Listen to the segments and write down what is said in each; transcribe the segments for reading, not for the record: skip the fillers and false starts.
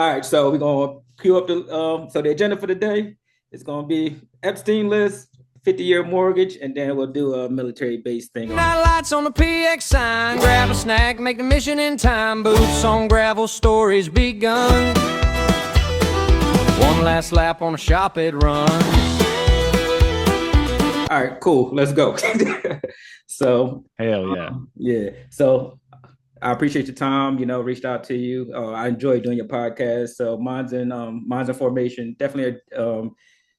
All right, so we're gonna queue up the agenda for the day is gonna be Epstein List, 50-year mortgage, and then we'll do a military base thing. Night lights on the PX sign, grab a snack, make the mission in time. Boots on gravel, stories begun. One last lap on a Shoppette Run. All right, cool. Let's go. So Hell yeah. yeah. So I appreciate your time. Reached out to you. I enjoy doing your podcast. So mine's in formation. Definitely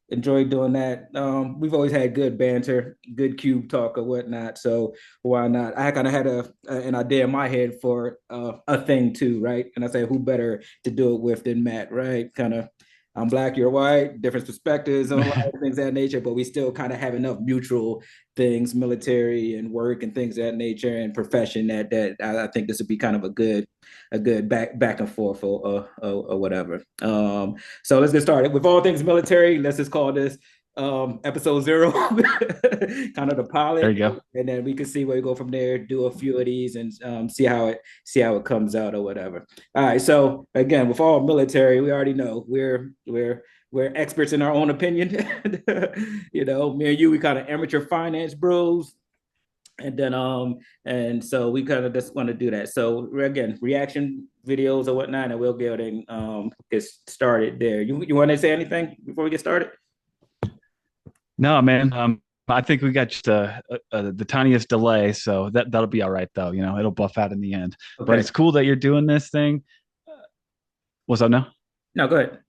enjoy doing that. We've always had good banter, good cube talk or whatnot. So why not? I kind of had an idea in my head for a thing too, right? And I say, who better to do it with than Matt, right? Kind of. I'm black, you're white, different perspectives on a lot of things of that nature, but we still kind of have enough mutual things, military and work and things of that nature and profession that I think this would be kind of a good back and forth or whatever. So let's get started with all things military. Let's just call this episode 0, kind of the pilot. There you go. And then we can see where we go from there, do a few of these and see how it comes out or whatever. All right. So again, with all military, we already know we're experts in our own opinion. Me and you, we kind of amateur finance bros. And then and so we kind of just want to do that. So again, reaction videos or whatnot, and we'll get started there. You want to say anything before we get started? No, man. I think we got just the tiniest delay, so that'll be all right though. It'll buff out in the end. Okay. But it's cool that you're doing this thing. What's up now? No, go ahead.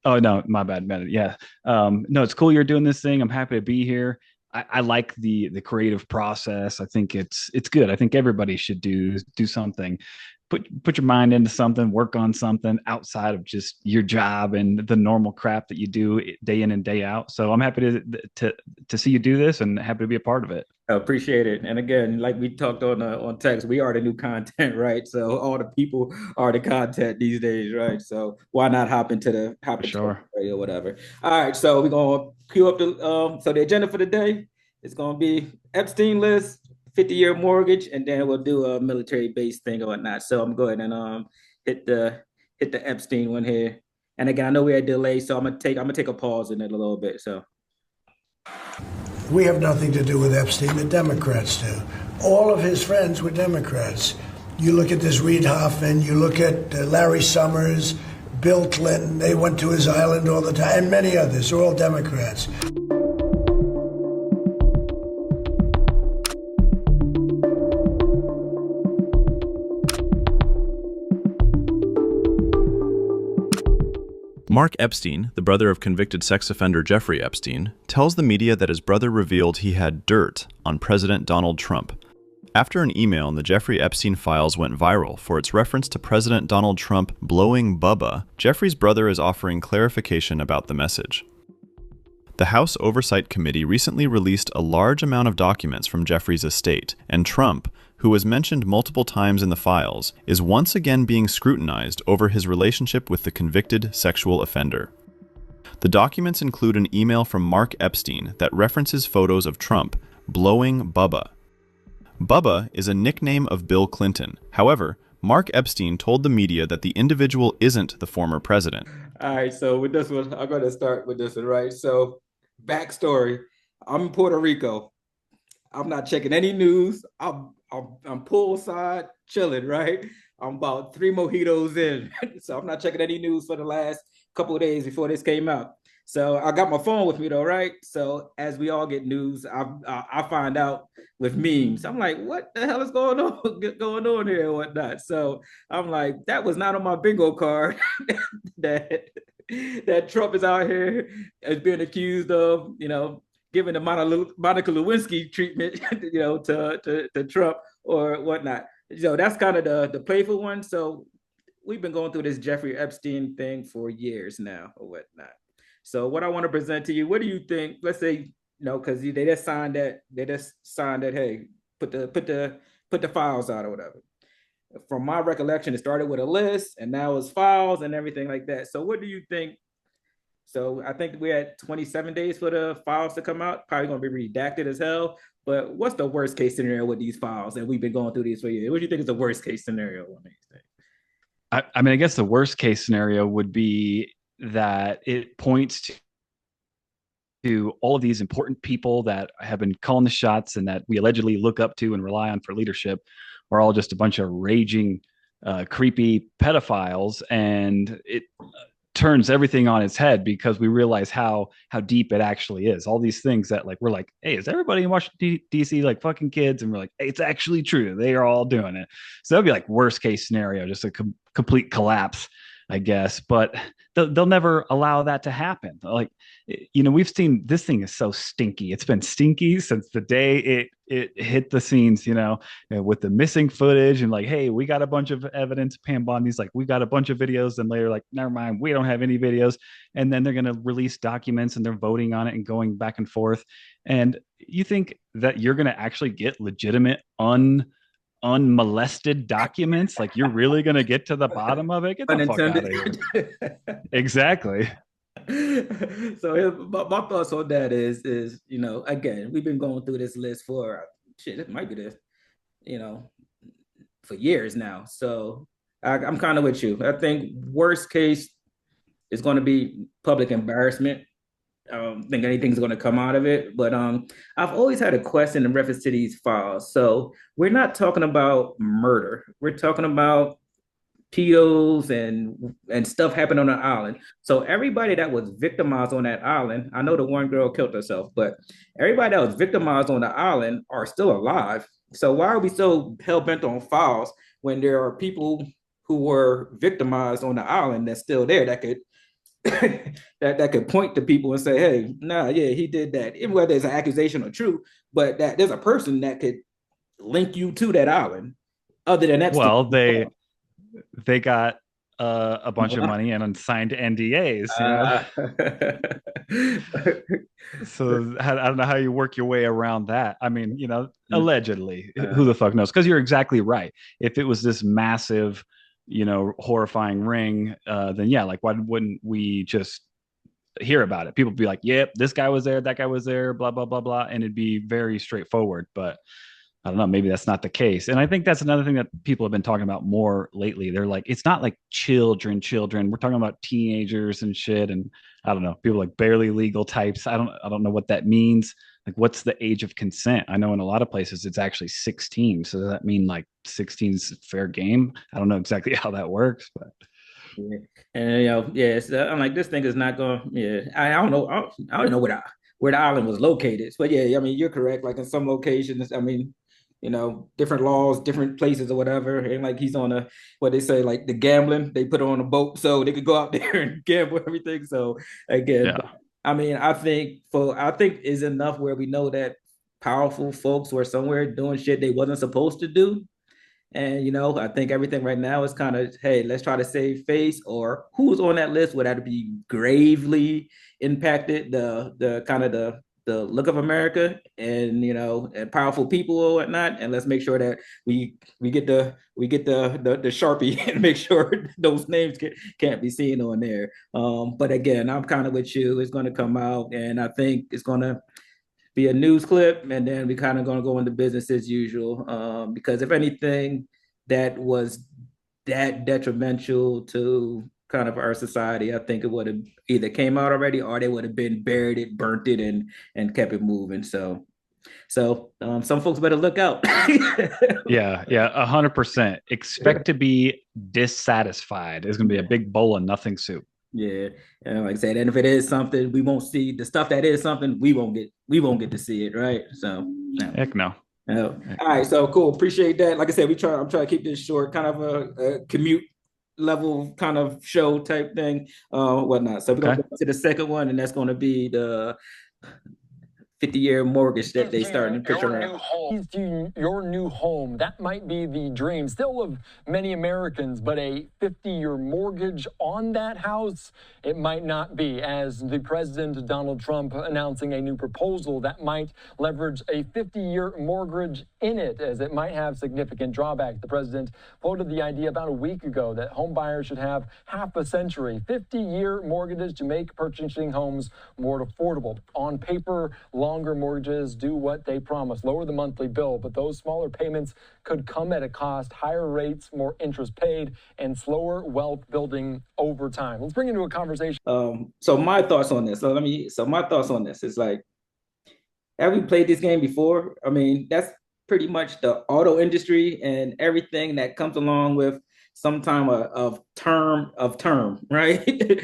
Oh no, my bad. Yeah. No, it's cool you're doing this thing. I'm happy to be here. I like the creative process. I think it's good. I think everybody should do something. Put your mind into something, work on something outside of just your job and the normal crap that you do day in and day out. So I'm happy to see you do this and happy to be a part of it. I appreciate it. And again, like we talked on text, we are the new content, right? So all the people are the content these days, right? So why not hop into the or whatever. All right, so we're gonna queue up the agenda for the day is gonna be Epstein List, 50-year mortgage, and then we'll do a military base thing or whatnot. So I'm going and hit the Epstein one here. And again, I know we had delay, so I'm gonna take a pause in it a little bit. So we have nothing to do with Epstein. The Democrats do. All of his friends were Democrats. You look at this Reid Hoffman, you look at Larry Summers, Bill Clinton, they went to his island all the time, and many others, they're all Democrats. Mark Epstein, the brother of convicted sex offender Jeffrey Epstein, tells the media that his brother revealed he had dirt on President Donald Trump. After an email in the Jeffrey Epstein files went viral for its reference to President Donald Trump blowing Bubba, Jeffrey's brother is offering clarification about the message. The House Oversight Committee recently released a large amount of documents from Jeffrey's estate, and Trump, who was mentioned multiple times in the files, is once again being scrutinized over his relationship with the convicted sexual offender. The documents include an email from Mark Epstein that references photos of Trump blowing Bubba. Bubba is a nickname of Bill Clinton. However, Mark Epstein told the media that the individual isn't the former president. All right, so with this one, I'm going to start with this one, right? So, backstory: I'm in Puerto Rico. I'm not checking any news. I'm poolside chilling, right? I'm about 3 mojitos in, so I'm not checking any news for the last couple of days before this came out. So I got my phone with me though, right? So as we all get news, I find out with memes. I'm like, what the hell is going on here and whatnot? So I'm like, that was not on my bingo card that Trump is out here as being accused of, giving the Monica Lewinsky treatment, to Trump or whatnot. So that's kind of the playful one. So we've been going through this Jeffrey Epstein thing for years now or whatnot. So what I want to present to you, what do you think? Let's say, because they just signed that. Hey, put the files out or whatever. From my recollection, it started with a list, and now it's files and everything like that. So what do you think? So I think we're at 27 days for the files to come out. Probably going to be redacted as hell. But what's the worst case scenario with these files? And we've been going through these for years. What do you think is the worst case scenario on these things? I mean, I guess the worst case scenario would be that it points to all of these important people that have been calling the shots and that we allegedly look up to and rely on for leadership are all just a bunch of raging, creepy pedophiles, and it turns everything on its head because we realize how deep it actually is. All these things that like we're like, hey, is everybody in Washington D.C. like fucking kids? And we're like, hey, it's actually true. They are all doing it. So that'd be like worst case scenario, just a complete collapse, I guess. But they'll never allow that to happen. Like, we've seen this thing is so stinky. It's been stinky since the day it hit the scenes, with the missing footage and like, hey, we got a bunch of evidence. Pam Bondi's like, we got a bunch of videos. And later, like, never mind, we don't have any videos. And then they're going to release documents and they're voting on it and going back and forth. And you think that you're going to actually get legitimate unmolested documents? Like, you're really going to get to the bottom of it? Get the fuck out of here. Exactly. So my thoughts on that is again, we've been going through this list for it might be this for years now. So I'm kind of with you. I think worst case is going to be public embarrassment. I don't think anything's going to come out of it, but I've always had a question in reference to these files. So we're not talking about murder. We're talking about pedos and stuff happened on the island. So everybody that was victimized on that island, I know the one girl killed herself, but everybody that was victimized on the island are still alive. So why are we so hell-bent on files when there are people who were victimized on the island that's still there that could that could point to people and say, hey, nah, yeah, he did that. And whether it's an accusation or true, but that there's a person that could link you to that island. Other than that, well, they got a bunch of money and unsigned NDAs. So I don't know how you work your way around that. I mean, allegedly, who the fuck knows? Because you're exactly right. If it was this massive, horrifying ring, then yeah, like why wouldn't we just hear about it? People would be like, yep, this guy was there, that guy was there, blah, blah, blah, blah. And it'd be very straightforward. But I don't know, maybe that's not the case. And I think that's another thing that people have been talking about more lately. They're like, it's not like children. We're talking about teenagers and shit. And I don't know, people like barely legal types. I don't know what that means. Like, what's the age of consent? I know in a lot of places it's actually 16. So does that mean like 16's fair game? I don't know exactly how that works, but yeah. And so I'm like, this thing is not going. Yeah, I don't know. I don't know where the island was located. But yeah, I mean, you're correct. Like in some locations, I mean, different laws, different places or whatever. And like he's on what they say, like the gambling, they put on a boat so they could go out there and gamble everything. So again, yeah. I mean, I think is enough where we know that powerful folks were somewhere doing shit they wasn't supposed to do. And, I think everything right now is kind of, hey, let's try to save face, or who's on that list would have to be gravely impacted the kind of the look of America and, and powerful people or whatnot. And let's make sure that we get the Sharpie and make sure those names can't be seen on there. But again, I'm kind of with you. It's going to come out, and I think it's going to be a news clip, and then we kind of going to go into business as usual. Because if anything that was that detrimental to kind of our society, I think it would have either came out already or they would have been buried it, burnt it, and kept it moving. So some folks better look out. Yeah, 100%. Expect to be dissatisfied. It's going to be a big bowl of nothing soup. Yeah, and like I said, and if it is something, we won't see the stuff that is something. We won't get to see it, right? So, no. Heck no. No. All right, so cool. Appreciate that. Like I said, I'm trying to keep this short, kind of a commute level kind of show type thing, whatnot. So we're gonna go to the second one, and that's going to be the 50-year mortgage that they started to picture around. Your new home, that might be the dream still of many Americans, but a 50-year mortgage on that house, it might not be, as the President Donald Trump announcing a new proposal that might leverage a 50-year mortgage in it, as it might have significant drawbacks. The president floated the idea about a week ago that home buyers should have half a century, 50-year mortgages to make purchasing homes more affordable. On paper, long longer mortgages do what they promise, lower the monthly bill, but those smaller payments could come at a cost, higher rates, more interest paid, and slower wealth building over time. Let's bring into a conversation. So my thoughts on this. So my thoughts on this is like, have we played this game before? I mean, that's pretty much the auto industry and everything that comes along with some time of term, right?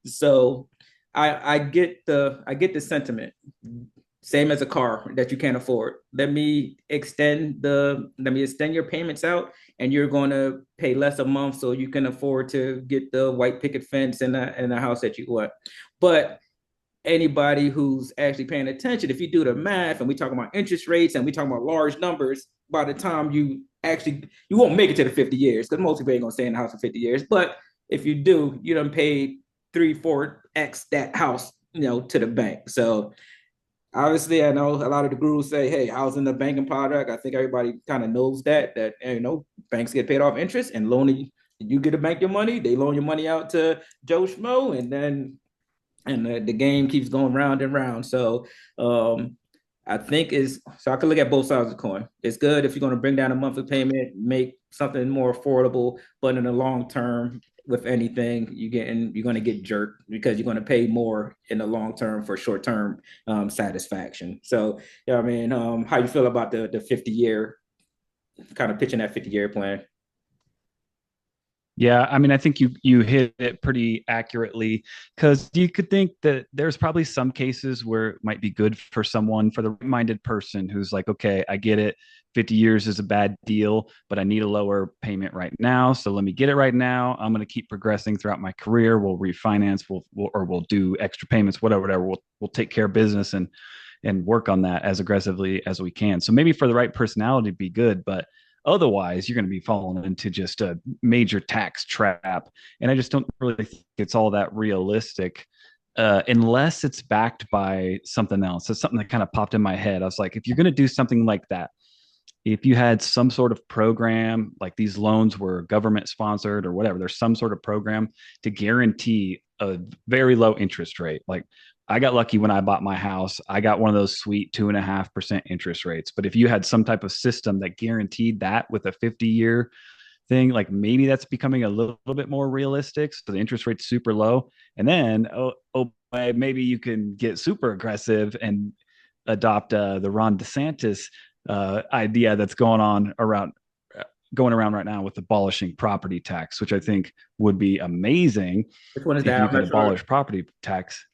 So I get the sentiment. Same as a car that you can't afford. Let me extend your payments out, and you're going to pay less a month, so you can afford to get the white picket fence and the house that you want. But anybody who's actually paying attention, if you do the math and we talk about interest rates and we talk about large numbers, by the time you won't make it to the 50 years, because most people ain't gonna stay in the house for 50 years. But if you do, you done paid 3-4x that house, to the bank. So obviously, I know a lot of the gurus say, hey, housing the banking product. I think everybody kind of knows that banks get paid off interest, and you get a bank your money, they loan your money out to Joe Schmo, and then the game keeps going round and round. So I think I can look at both sides of the coin. It's good if you're going to bring down a monthly payment, make something more affordable, but in the long term, with anything, you're going to get jerked because you're going to pay more in the long term for short term satisfaction. So yeah, I mean, how you feel about the 50-year, kind of pitching that 50-year plan? Yeah, I mean, I think you hit it pretty accurately, because you could think that there's probably some cases where it might be good for the right-minded person who's like, okay, I get it. 50 years is a bad deal, but I need a lower payment right now. So let me get it right now. I'm going to keep progressing throughout my career. We'll refinance, we'll do extra payments, whatever. We'll take care of business and work on that as aggressively as we can. So maybe for the right personality, be good, but otherwise, you're going to be falling into just a major tax trap. And I just don't really think it's all that realistic, unless it's backed by something else. It's something that kind of popped in my head. I was like, if you're going to do something like that, if you had some sort of program, like these loans were government sponsored or whatever, there's some sort of program to guarantee a very low interest rate. Like, I got lucky when I bought my house. I got one of those sweet 2.5% interest rates. But if you had some type of system that guaranteed that with a 50-year thing, like maybe that's becoming a little bit more realistic. So the interest rate's super low. And then, maybe you can get super aggressive and adopt the Ron DeSantis idea that's going around right now with abolishing property tax, which I think would be amazing. Which one is if that? you could abolish property tax.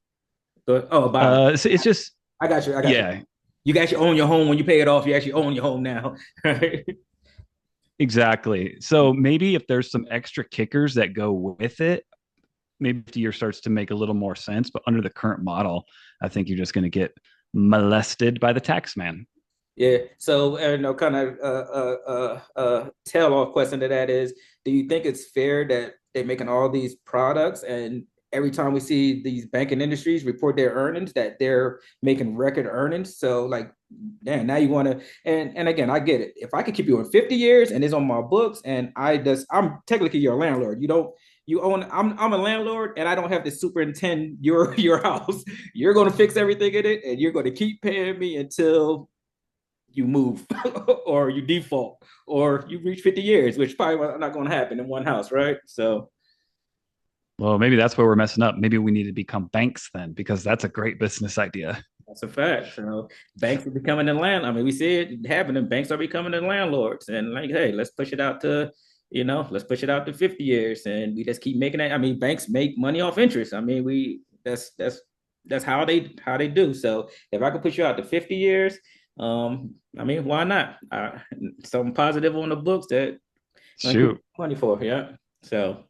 So it's just, I got you. Yeah, you actually own your home when you pay it off. You actually own your home now. exactly. So maybe if there's some extra kickers that go with it, maybe 50 years starts to make a little more sense. But under the current model, I think you're just going to get molested by the tax man. Yeah. So, kind of tail off question to that is, do you think it's fair that they're making all these products, and every time we see these banking industries report their earnings, that they're making record earnings? So like, damn, now you want to, and again, I get it. If I could keep you in 50 years and it's on my books, and I'm technically your landlord. I'm a landlord, and I don't have to superintend your house. You're going to fix everything in it, and you're going to keep paying me until you move or you default or you reach 50 years, which probably not going to happen in one house, right? So, well, maybe that's where we're messing up. Maybe we need to become banks then, because that's a great business idea. that's a fact. Banks are becoming the land. I mean, we see it happening. Banks are becoming the landlords, and like, hey, let's push it out to 50 years, and we just keep making it. I mean, banks make money off interest. I mean, that's how they do. So if I could push you out to 50 years, I mean, why not? Something positive on the books that shoot money for, yeah. So,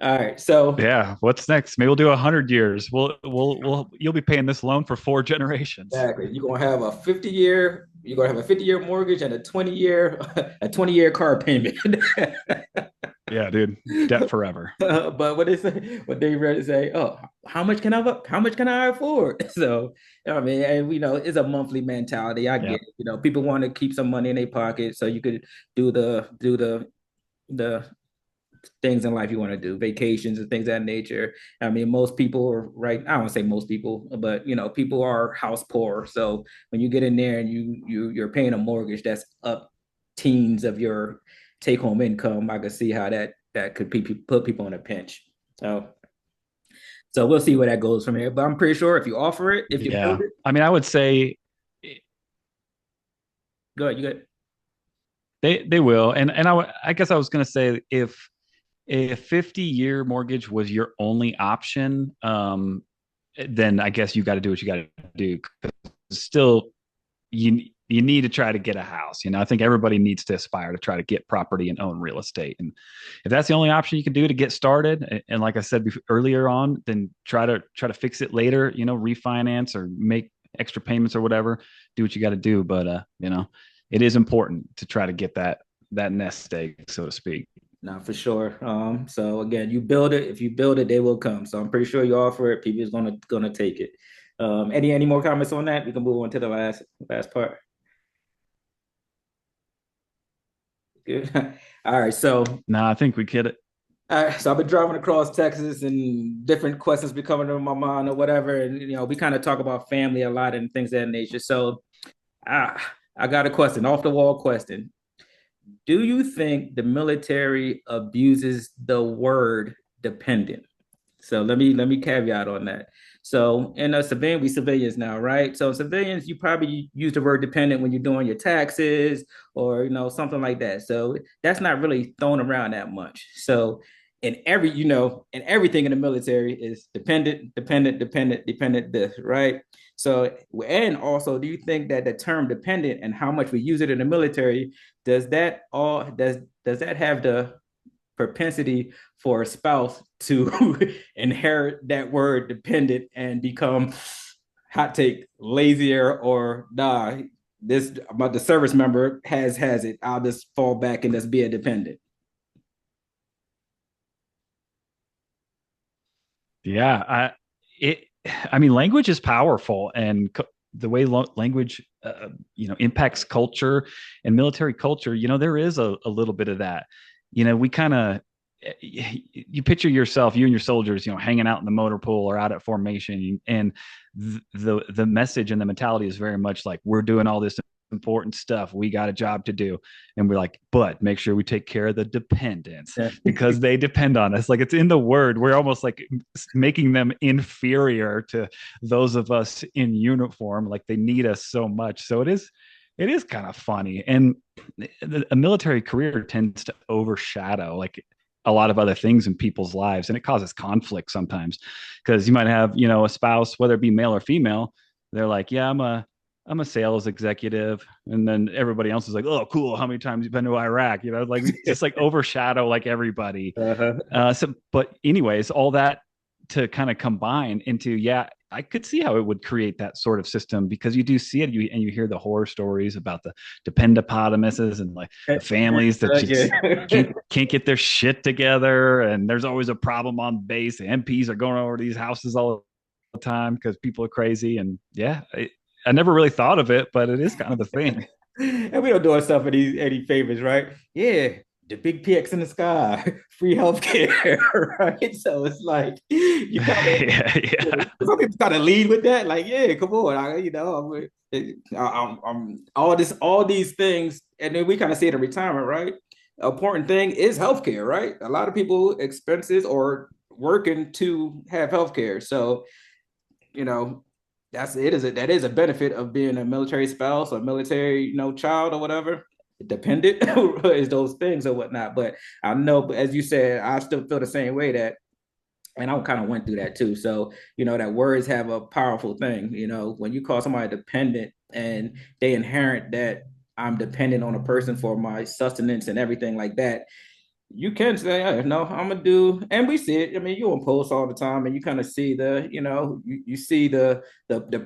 all right. So yeah, what's next? Maybe we'll do 100 years. You'll be paying this loan for 4 generations. Exactly. You're gonna have a 50-year mortgage and a 20-year car payment. Yeah, dude, debt forever. But what they ready to say, oh, how much can I afford? So I mean, and we know it's a monthly mentality. I get it. People want to keep some money in their pocket, so you could do the things in life you want to do, vacations and things of that nature. I mean, most people are right. I don't want to say most people, but people are house poor. So when you get in there and you're paying a mortgage that's up teens of your take home income, I could see how that could put people in a pinch. So we'll see where that goes from here. But I'm pretty sure if you offer it, if you build Yeah. it, I mean, I would say go ahead. You good? they will. And I guess I was going to say if a 50-year mortgage was your only option, then I guess you got to do what you got to do. Still, you need to try to get a house. I think everybody needs to aspire to try to get property and own real estate. And if that's the only option you can do to get started, and like I said earlier on, then try to fix it later. Refinance or make extra payments or whatever. Do what you got to do. But it is important to try to get that nest egg, so to speak. No, for sure. So again, you build it. If you build it, they will come. So I'm pretty sure you offer it, people is gonna take it. Any more comments on that? We can move on to the last part. Good. All right. So No, I think we get it. I've been driving across Texas and different questions be coming to my mind or whatever. And we kind of talk about family a lot and things of that nature. So I got a question, off the wall question. Do you think the military abuses the word dependent? So let me caveat on that. So in a civilian, we civilians now, right? So civilians, you probably use the word dependent when you're doing your taxes or something like that. So that's not really thrown around that much. So in everything in the military is dependent, this, right? So, and also, do you think that the term dependent and how much we use it in the military, does that have the propensity for a spouse to inherit that word dependent and become, hot take, lazier, or nah, this about the service member has it, I'll just fall back and just be a dependent? Yeah, I mean, language is powerful, and the way language, impacts culture and military culture. There is a little bit of that. We kind of, you picture yourself, you and your soldiers, hanging out in the motor pool or out at formation, and the message and the mentality is very much like, we're doing all this important stuff, we got a job to do, and we're like, but make sure we take care of the dependents because they depend on us. Like, it's in the word. We're almost like making them inferior to those of us in uniform, like they need us so much. So it is kind of funny. And a military career tends to overshadow like a lot of other things in people's lives, and it causes conflict sometimes because you might have a spouse, whether it be male or female, they're like, yeah, I'm a sales executive. And then everybody else is like, oh, cool. How many times you've been to Iraq? Like just like overshadow like everybody. But anyways, all that to kind of combine into, yeah, I could see how it would create that sort of system because you do see it, and you hear the horror stories about the dependopotamuses and like the families that just can't get their shit together. And there's always a problem on base. The MPs are going over to these houses all the time because people are crazy. And yeah, I never really thought of it, but it is kind of the thing. And we don't do ourselves any favors, right? Yeah, the big PX in the sky, free healthcare, right? So it's like you kind of some people kind of lead with that, like, yeah, come on, I'm all these things, and then we kind of see it in retirement, right? Important thing is healthcare, right? A lot of people expenses or working to have healthcare, so you know that is a benefit of being a military spouse or military child or whatever dependent is those things or whatnot. But I know, but as you said, I still feel the same way that, and I kind of went through that too. So that words have a powerful thing. When you call somebody dependent and they inherit that I'm dependent on a person for my sustenance and everything like that, you can say, hey, no, I'm gonna do, and we see it. I mean, you on posts all the time, and you kind of see you see the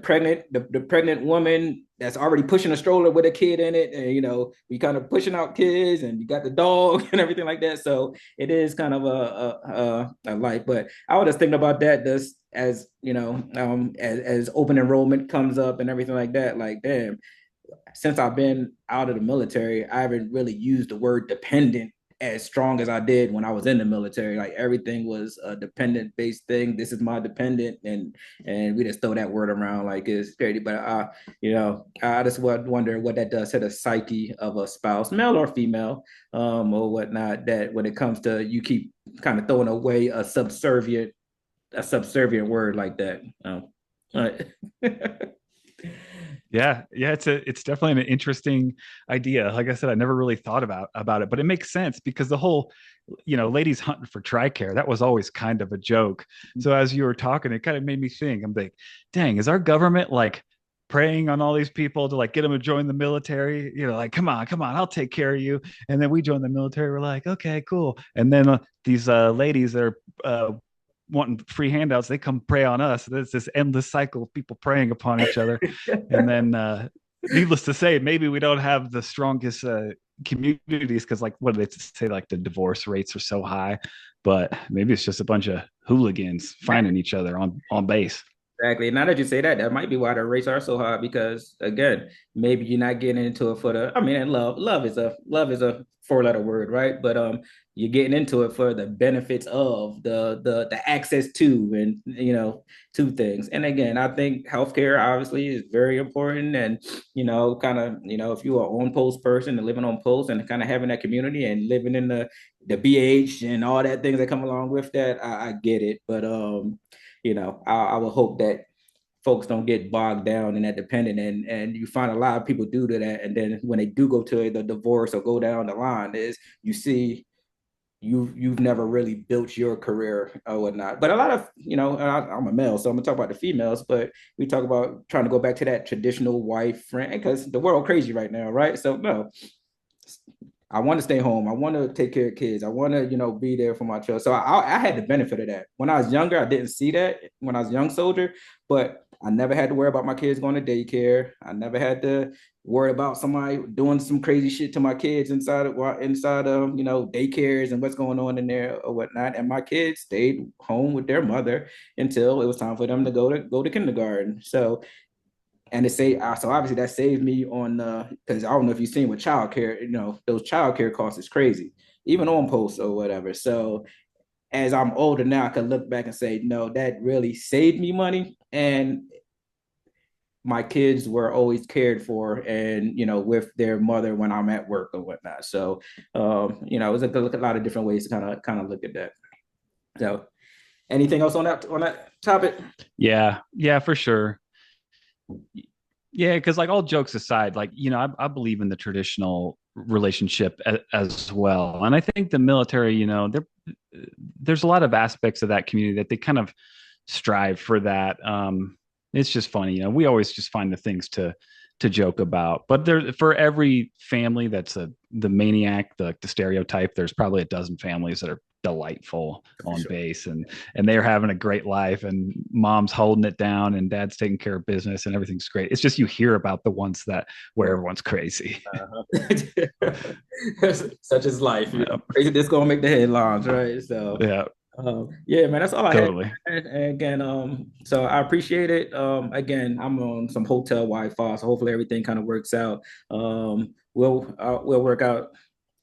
pregnant woman that's already pushing a stroller with a kid in it, and we kind of pushing out kids, and you got the dog and everything like that. So it is kind of a life. But I was just thinking about that just as as open enrollment comes up and everything like that. Like, damn, since I've been out of the military, I haven't really used the word dependent as strong as I did when I was in the military. Like everything was a dependent based thing. This is my dependent, and we just throw that word around like it's crazy. But I just wonder what that does to the psyche of a spouse, male or female, or whatnot. That when it comes to you keep kind of throwing away a subservient word like that. Yeah, it's definitely an interesting idea. Like I said, I never really thought about it, but it makes sense because the whole, ladies hunting for TRICARE, that was always kind of a joke. So as you were talking, it kind of made me think. I'm like, dang, is our government like preying on all these people to like get them to join the military? Like, come on, I'll take care of you. And then we join the military. We're like, okay, cool. And then these ladies that are wanting free handouts, they come prey on us. There's this endless cycle of people preying upon each other. And then needless to say, maybe we don't have the strongest communities because like what do they say, like the divorce rates are so high, but maybe it's just a bunch of hooligans finding each other on base. Exactly. Now that you say that, that might be why the rates are so high because again, maybe you're not getting into it for the. I mean, and love is a four-letter word, right? But you're getting into it for the benefits of the access to and to things. And again, I think healthcare obviously is very important, and kind of if you're an on post person and living on post and kind of having that community and living in the BH and all that things that come along with that, I get it, but I would hope that folks don't get bogged down in that dependent and you find a lot of people do to that. And then when they do go to the divorce or go down the line is you see you've never really built your career or whatnot. But a lot of, I'm a male, so I'm gonna talk about the females, but we talk about trying to go back to that traditional wife friend because the world crazy right now, right? So no, I want to stay home. I want to take care of kids. I want to, be there for my children. So I had the benefit of that. When I was younger, I didn't see that when I was a young soldier, but I never had to worry about my kids going to daycare. I never had to worry about somebody doing some crazy shit to my kids inside of daycares and what's going on in there or whatnot. And my kids stayed home with their mother until it was time for them to go to kindergarten. So and it say so obviously that saved me on because I don't know if you've seen with childcare, those childcare costs is crazy, even on posts or whatever. So as I'm older now, I can look back and say, no, that really saved me money. And my kids were always cared for and with their mother when I'm at work or whatnot. So it was a lot of different ways to kind of look at that. So anything else on that topic? Yeah, for sure. Yeah, because like all jokes aside, like I believe in the traditional relationship as well, and I think the military, there's a lot of aspects of that community that they kind of strive for that. It's just funny, we always just find the things to joke about, but there for every family that's the maniac, the stereotype, there's probably a dozen families that are delightful on base and they're having a great life and mom's holding it down and dad's taking care of business and everything's great. It's just you hear about the ones where everyone's crazy. Such as life. Crazy that's gonna make the headlines, right? So yeah, man, that's all I totally had. And again, so I appreciate it. Again, I'm on some hotel Wi-Fi, so hopefully everything kind of works out. We'll work out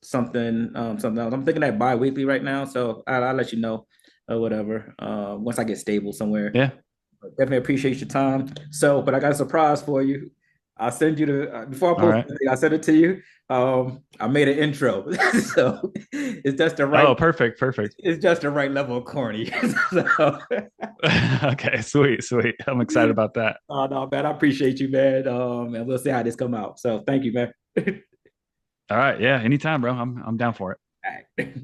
something else. I'm thinking that bi-weekly right now, so I'll let you know or whatever once I get stable somewhere. Yeah, definitely appreciate your time. So, but I got a surprise for you. I'll send you the before I post it, I'll send it to you. I made an intro, so it's just the right. Oh, perfect. It's just the right level of corny. So. Okay, sweet. I'm excited about that. Oh no, man, I appreciate you, man. And we'll see how this come out. So, thank you, man. All right, yeah, anytime, bro. I'm down for it. All right.